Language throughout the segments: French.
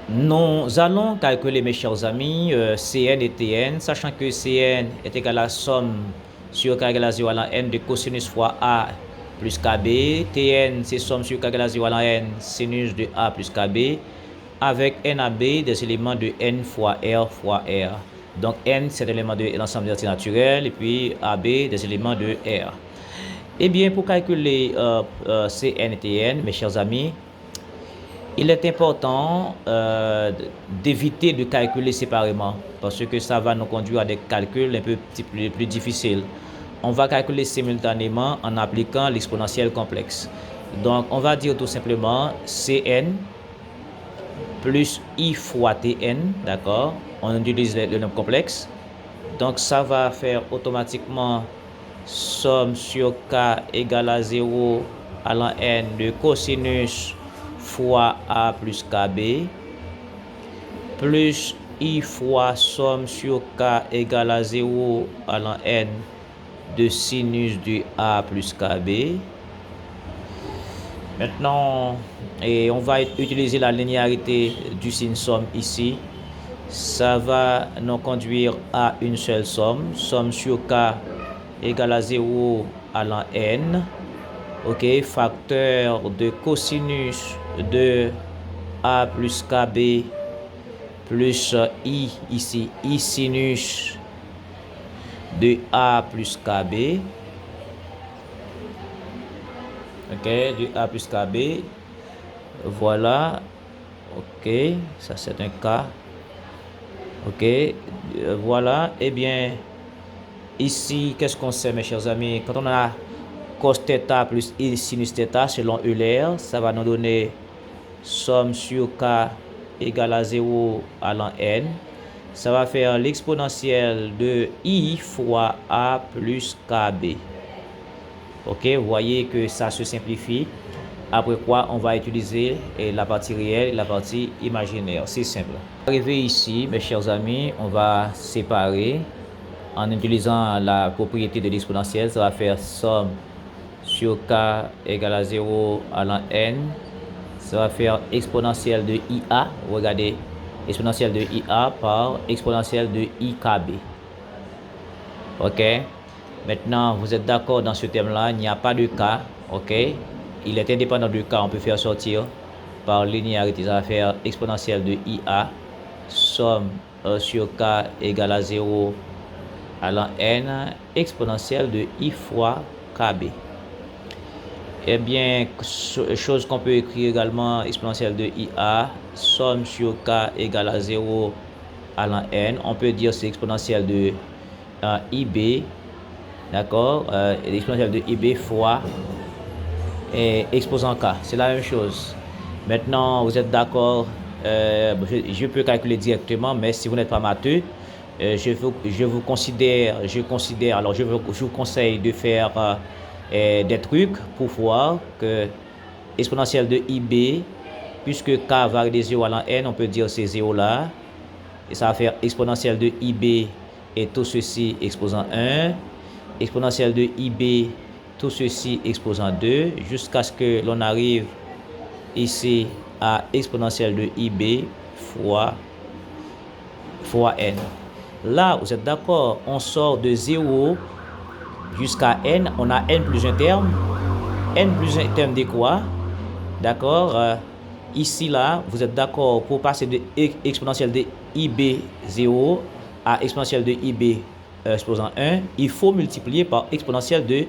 Nous allons calculer, mes chers amis, Cn et Tn, sachant que Cn est égal à la somme sur k égale à 0 à la n de cosinus fois A plus KB. Tn, c'est somme sur k égale à 0 à la n sinus de A plus KB, avec n à b des éléments de n fois R. Donc n, c'est l'élément de l'ensemble des entiers naturels, et puis AB, des éléments de R. Eh bien, pour calculer Cn et Tn, mes chers amis, il est important d'éviter de calculer séparément parce que ça va nous conduire à des calculs un peu plus difficiles. On va calculer simultanément en appliquant l'exponentielle complexe. Donc, on va dire tout simplement Cn plus I fois Tn, d'accord? On utilise le nombre complexe. Donc, ça va faire automatiquement somme sur k égale à 0 à la n de cosinus fois A plus KB plus I fois somme sur k égale à 0 à la n de sinus de A plus KB. Maintenant, on va utiliser la linéarité du signe somme ici. Ça va nous conduire à une seule somme. Somme sur k égale à 0 à la n. Ok, facteur de cosinus de A plus KB plus I ici, I sinus de A plus KB. Ok, de A plus KB. Voilà. Ok, ça c'est un cas. Ok, voilà. Eh bien, ici, qu'est-ce qu'on sait, mes chers amis? Quand on a cos θ plus I sinus θ selon Euler, ça va nous donner somme sur k égale à 0 à la n. Ça va faire l'exponentielle de I fois A plus KB. Ok, vous voyez que ça se simplifie. Après quoi, on va utiliser la partie réelle et la partie imaginaire. C'est simple. Arrivé ici, mes chers amis, on va séparer en utilisant la propriété de l'exponentielle. Ça va faire somme sur k égale à 0 à la n. Ça va faire exponentielle de IA. Regardez, exponentielle de IA par exponentielle de IKB. Ok. Maintenant, vous êtes d'accord dans ce terme-là, il n'y a pas de cas. Ok. Il est indépendant du cas, on peut faire sortir par linéarité. Ça va faire exponentielle de IA. Somme sur k égale à 0 à la n. Exponentielle de I fois KB. Eh bien, chose qu'on peut écrire également, exponentielle de IA, somme sur k égale à 0 à la n. On peut dire c'est exponentielle de IB, d'accord, exponentielle de IB fois exposant k. C'est la même chose. Maintenant, vous êtes d'accord, je peux calculer directement, mais si vous n'êtes pas matheux, je vous conseille de faire des trucs pour voir que exponentielle de IB, puisque k varie de 0 à la n, on peut dire c'est 0 là, et ça va faire exponentielle de IB et tout ceci exposant 1, exponentielle de IB, tout ceci exposant 2, jusqu'à ce que l'on arrive ici à exponentielle de IB fois n. Là, vous êtes d'accord, on sort de 0 jusqu'à n, on a n plus un terme. N plus un terme de quoi? D'accord. Ici, là, vous êtes d'accord pour passer de exponentielle de IB 0 à exponentielle de IB exposant 1, il faut multiplier par exponentielle de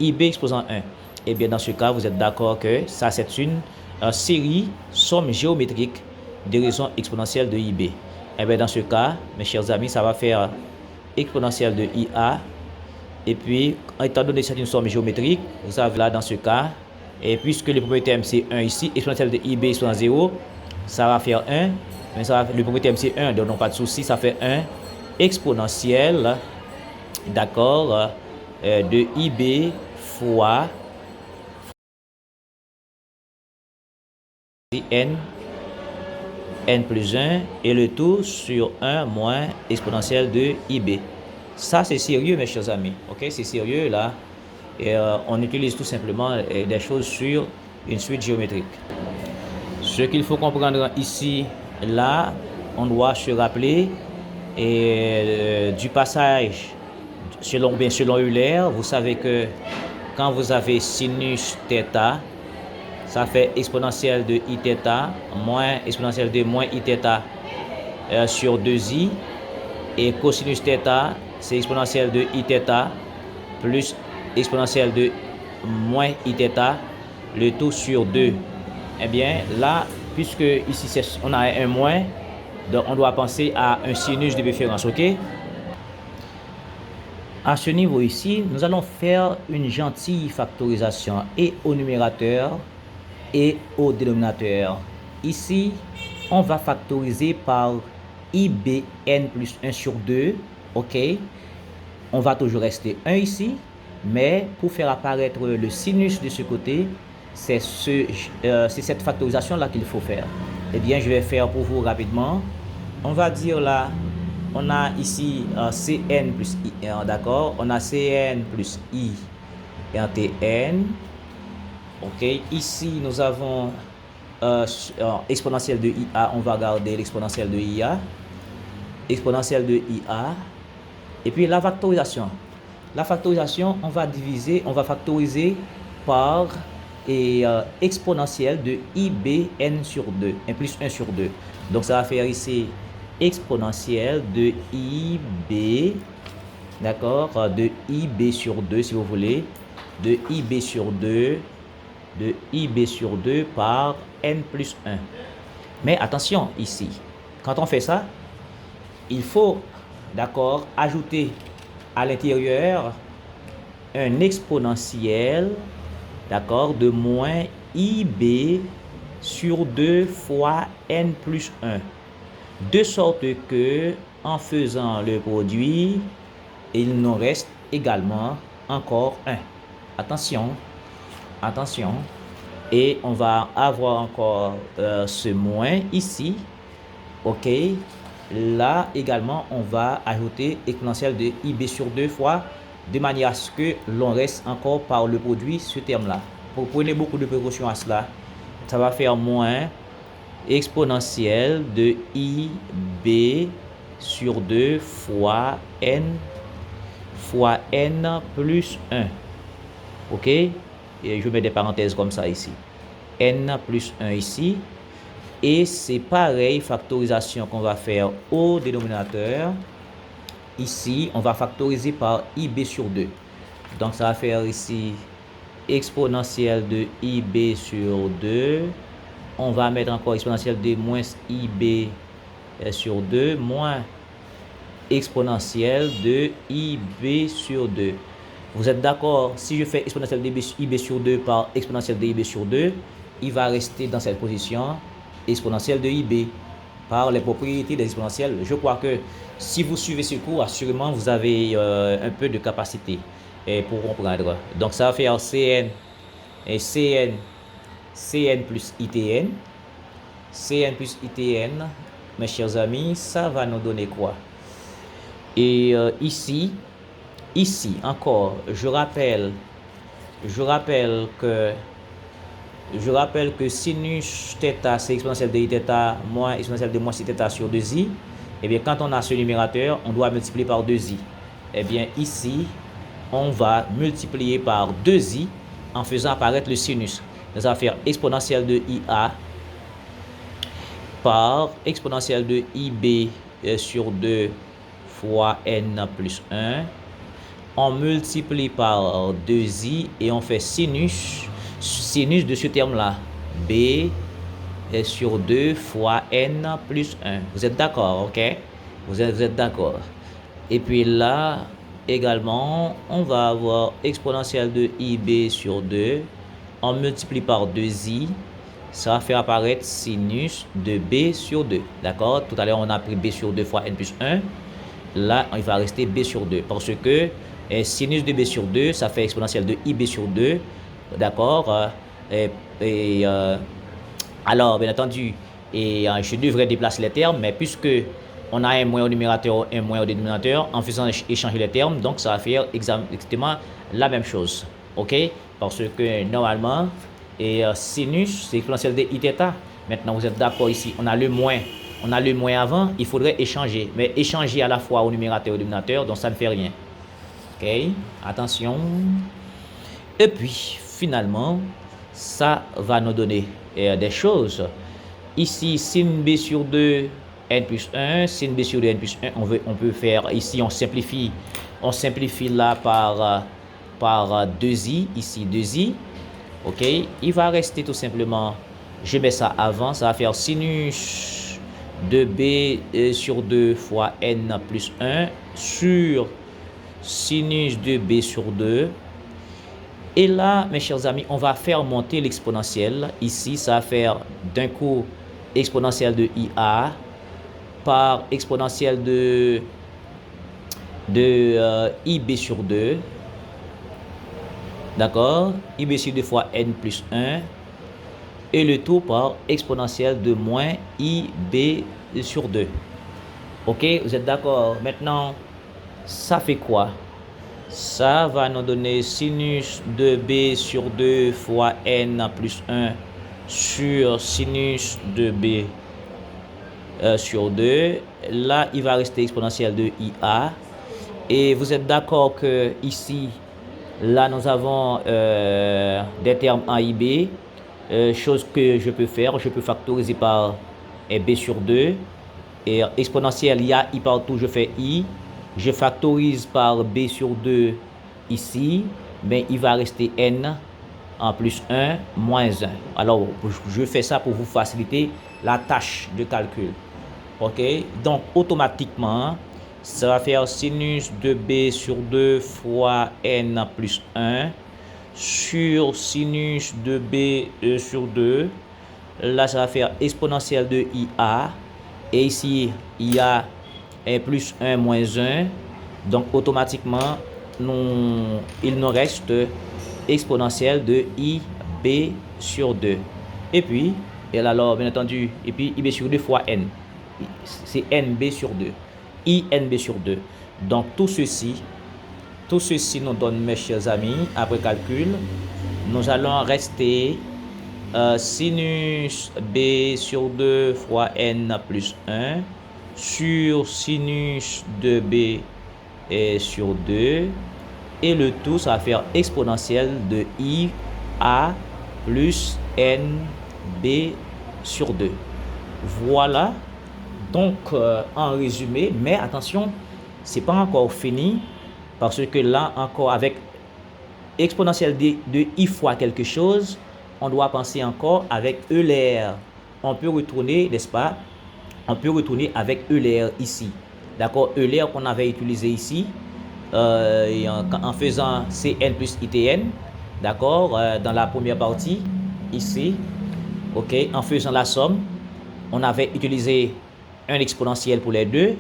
IB exposant 1. Et bien, dans ce cas, vous êtes d'accord que ça, c'est une série somme géométrique de raisons exponentielles de IB. Et bien, dans ce cas, mes chers amis, ça va faire exponentielle de IA. Et puis, étant donné que c'est une somme géométrique, vous avez là dans ce cas, et puisque le premier terme c'est 1 ici, exponentielle de IB exposant 0, ça va faire 1, mais ça va, le premier terme c'est 1, donc non pas de souci, ça fait 1 exponentielle, d'accord, de IB fois n plus 1, et le tout sur 1 moins exponentielle de IB. Ça, c'est sérieux, mes chers amis. Ok, c'est sérieux là. Et on utilise tout simplement des choses sur une suite géométrique. Ce qu'il faut comprendre ici, là, on doit se rappeler du passage selon Euler. Vous savez que quand vous avez sinus θ, ça fait exponentielle de iθ moins exponentielle de moins iθ sur 2i. Et cosinus θ, c'est exponentielle de iθ plus exponentielle de moins iθ, le tout sur 2. Eh bien, là, puisque ici on a un moins, donc on doit penser à un sinus de référence, ok? À ce niveau ici, nous allons faire une gentille factorisation et au numérateur et au dénominateur. Ici, on va factoriser par IBN plus 1 sur 2, ok? On va toujours rester 1 ici, mais pour faire apparaître le sinus de ce côté, c'est cette factorisation-là qu'il faut faire. Eh bien, je vais faire pour vous rapidement. On va dire là, on a ici Cn plus I1, d'accord? On a Cn plus I et un Tn. Ok, ici nous avons exponentielle de IA, on va garder l'exponentielle de IA. Exponentielle de IA. Et puis la factorisation. La factorisation, on va factoriser par exponentielle de IBN sur 2, 1 plus 1 sur 2. Donc ça va faire ici exponentielle de IB, d'accord, de IB sur 2 si vous voulez, de IB sur 2, de IB sur 2 par N plus 1. Mais attention ici, quand on fait ça, il faut, d'accord, ajouter à l'intérieur un exponentiel, d'accord, de moins IB sur 2 fois N plus 1. De sorte que, en faisant le produit, il nous reste également encore 1. Attention, attention. Et on va avoir encore ce moins ici. Ok. Là également, on va ajouter exponentielle de IB sur 2 fois, de manière à ce que l'on reste encore par le produit ce terme-là. Prenez beaucoup de précautions à cela. Ça va faire moins exponentielle de IB sur 2 fois N plus 1. Ok? Et je mets des parenthèses comme ça ici. N plus 1 ici. Et c'est pareil, factorisation qu'on va faire au dénominateur. Ici, on va factoriser par IB sur 2. Donc, ça va faire ici exponentielle de IB sur 2. On va mettre encore exponentielle de moins IB sur 2 moins exponentielle de IB sur 2. Vous êtes d'accord? Si je fais exponentielle de IB sur 2 par exponentielle de IB sur 2, il va rester dans cette position exponentielle de IB par les propriétés des exponentielles. Je crois que si vous suivez ce cours, assurément vous avez un peu de capacité pour comprendre. Donc ça va faire Cn plus ITN. Cn plus ITN, mes chers amis, ça va nous donner quoi? Et ici encore, je rappelle que sinus θ, c'est exponentielle de iθ moins exponentielle de moins iθ sur 2i. Et bien, quand on a ce numérateur, on doit multiplier par 2i. Et bien, ici, on va multiplier par 2i en faisant apparaître le sinus. Donc, ça va faire exponentielle de IA par exponentielle de IB sur 2 fois N plus 1. On multiplie par 2i et on fait sinus de ce terme-là. B sur 2 fois N plus 1. Vous êtes d'accord, ok? Vous êtes d'accord. Et puis là, également, on va avoir exponentielle de IB sur 2. On multiplie par 2i. Ça va faire apparaître sinus de B sur 2. D'accord? Tout à l'heure, on a pris B sur 2 fois N plus 1. Là, il va rester B sur 2. Parce que sinus de B sur 2, ça fait exponentielle de IB sur 2. D'accord? Alors, bien entendu, je devrais déplacer les termes, mais puisque on a un moins au numérateur, un moins au dénominateur, en faisant échanger les termes, donc ça va faire exactement la même chose. OK? Parce que normalement, sinus, c'est exponentielle de iθ. Maintenant, vous êtes d'accord ici, on a le moins on a le moins avant, il faudrait échanger. Mais échanger à la fois au numérateur et au dénominateur, donc ça ne fait rien. Ok, attention. Et puis, finalement, ça va nous donner des choses. Ici, sin b sur 2, n plus 1, sin b sur 2, n plus 1, on peut faire, ici, on simplifie là par 2i, ici 2i. Ok, il va rester tout simplement, je mets ça avant, ça va faire sinus de b sur 2 fois n plus 1 sur sinus de b sur 2. Et là, mes chers amis, on va faire monter l'exponentielle. Ici, ça va faire d'un coup exponentielle de IA par exponentielle de IB sur 2. D'accord? IB sur 2 fois N plus 1. Et le tout par exponentielle de moins IB sur 2. Ok? Vous êtes d'accord? Maintenant, ça fait quoi? Ça va nous donner sinus de b sur 2 fois n plus 1 sur sinus de b sur 2. Là, il va rester exponentielle de IA. Et vous êtes d'accord que ici, là, nous avons des termes A et B. Chose que je peux faire, je peux factoriser par b sur 2. Et exponentielle, il y a I partout, je fais I. Je factorise par b sur 2 ici, mais il va rester n en plus 1 moins 1. Alors, je fais ça pour vous faciliter la tâche de calcul. Ok, donc automatiquement, ça va faire sinus de b sur 2 fois n plus 1 sur sinus de b sur 2. Là, ça va faire exponentielle de IA. Et ici, il y a plus 1 moins 1. Donc, automatiquement, il nous reste exponentielle de IB sur 2. Et puis, alors, bien entendu, et puis IB sur 2 fois N. C'est NB sur 2. INB sur 2. Donc, tout ceci nous donne, mes chers amis, après calcul, nous allons rester sinus B sur 2 fois N plus 1 sur sinus de B sur 2. Et le tout, ça va faire exponentielle de IA plus NB sur 2. Voilà. Donc, en résumé, mais attention, c'est pas encore fini. Parce que là, encore avec exponentielle de I fois quelque chose, on doit penser encore avec Euler. On peut retourner, n'est-ce pas? On peut retourner avec Euler ici. D'accord? Euler qu'on avait utilisé ici, en faisant Cn plus Itn. D'accord? Dans la première partie, ici. Ok? En faisant la somme, on avait utilisé un exponentiel pour les deux.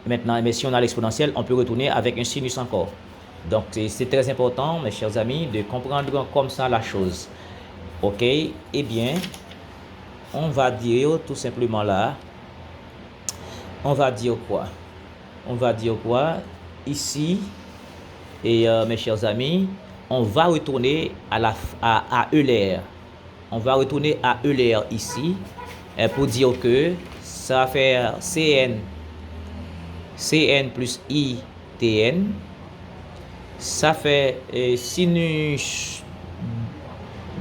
Maintenant, mais si on a l'exponentielle, on peut retourner avec un sinus encore. Donc, c'est très important, mes chers amis, de comprendre comme ça la chose. Ok? Eh bien, on va dire tout simplement là, on va dire quoi? On va dire quoi? Ici, et mes chers amis, on va retourner à Euler. On va retourner à Euler ici pour dire que ça va faire Cn plus ITN. Ça fait sinus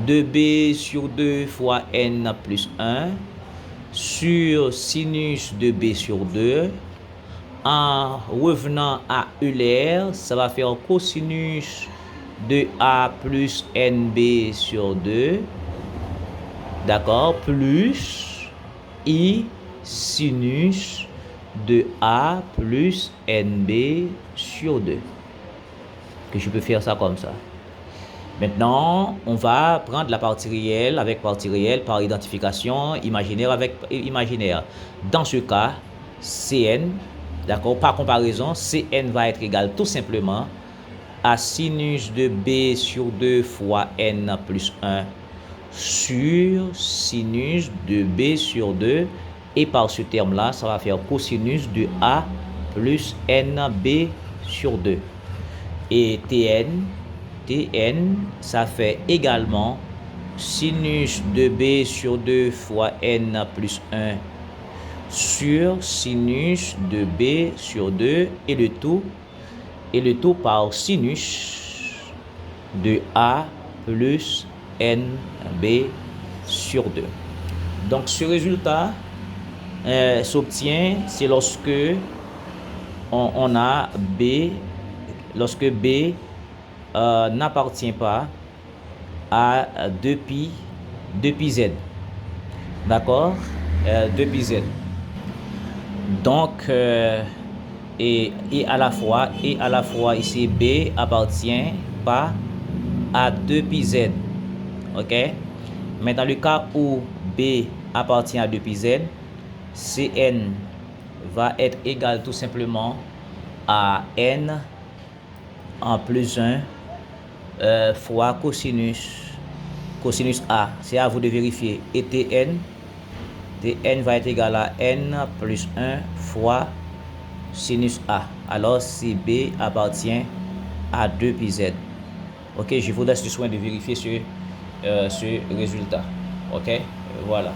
de B sur 2 fois N plus 1 sur sinus de B sur 2. En revenant à Euler, ça va faire cosinus de A plus NB sur 2. D'accord? Plus I sinus de A plus NB sur 2. Que je peux faire ça comme ça. Maintenant, on va prendre la partie réelle avec partie réelle par identification, imaginaire avec imaginaire. Dans ce cas, Cn, d'accord, par comparaison, Cn va être égal tout simplement à sinus de B sur 2 fois N plus 1 sur sinus de B sur 2. Et par ce terme-là, ça va faire cosinus de A plus NB sur 2. Et Tn, ça fait également sinus de B sur 2 fois N plus 1 sur sinus de B sur 2 et le tout par sinus de A plus NB sur 2. Donc ce résultat s'obtient, c'est lorsque on a B, lorsque B n'appartient pas à 2pi z. D'accord, 2pi z. Donc et à la fois ici B appartient pas à 2pi z. OK, mais dans le cas où B appartient à 2pi z, Cn va être égal tout simplement à n en plus 1 fois cosinus A. C'est à vous de vérifier. Et Tn va être égal à n plus 1 fois sinus A. Alors si B appartient à 2pi z. OK, je vous laisse le soin de vérifier ce résultat. OK, voilà.